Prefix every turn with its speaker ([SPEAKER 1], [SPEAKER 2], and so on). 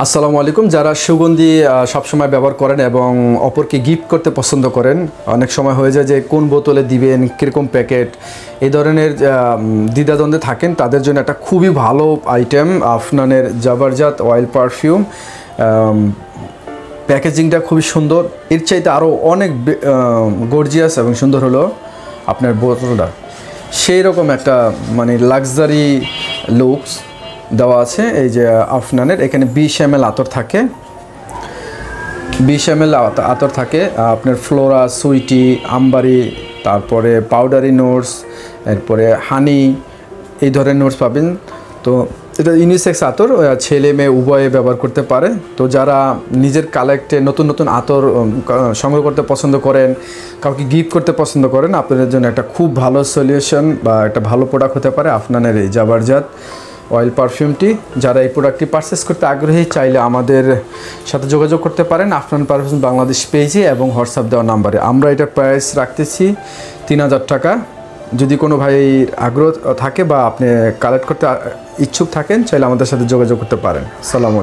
[SPEAKER 1] আসসালামু আলাইকুম। যারা সুগন্ধি সবসময় ব্যবহার করেন এবং অপরকে গিফট করতে পছন্দ করেন, অনেক সময় হয়ে যায় যে কোন বোতলে দিবেন, কীরকম প্যাকেট, এই ধরনের দ্বিধাদ্বন্দ্বে থাকেন, তাদের জন্য একটা খুবই ভালো আইটেম আফনানের জাবারজাত অয়েল পারফিউম। প্যাকেজিংটা খুবই সুন্দর, এর চাইতে আরও অনেক গর্জিয়াস এবং সুন্দর হলো আপনার বোতলটা। সেই রকম একটা মানে লাক্সারি লুকস দেওয়া আছে। এই যে আফনানের এখানে 20 ml আতর থাকে, 20 ml আতর থাকে। আপনার ফ্লোরা, সুইটি, আম্বারি, তারপরে পাউডারি নোটস, এরপরে হানি, এই ধরনের নোটস পাবেন। তো এটা ইউনিসেক্স আতর, ছেলে মেয়ে উভয়ে ব্যবহার করতে পারে। তো যারা নিজের কালেক্টে নতুন নতুন আতর সংগ্রহ করতে পছন্দ করেন, কাউকে গিফট করতে পছন্দ করেন, আপনাদের জন্য একটা খুব ভালো সলিউশন বা একটা ভালো প্রোডাক্ট হতে পারে আফনানের এই জাবারজাত অয়েল পারফিউমটি। যারা এই প্রোডাক্টটি পারচেস করতে আগ্রহী, চাইলে আমাদের সাথে যোগাযোগ করতে পারেন আফনান পারফিউম বাংলাদেশ পেজে এবং হোয়াটসঅ্যাপ দেওয়া নাম্বারে। আমরা এটার প্রাইস রাখতেছি 3000 টাকা। যদি কোনো ভাই আগ্রহ থাকে বা আপনি কালেক্ট করতে ইচ্ছুক থাকেন, চাইলে আমাদের সাথে যোগাযোগ করতে পারেন। আসসালামু আলাইকুম।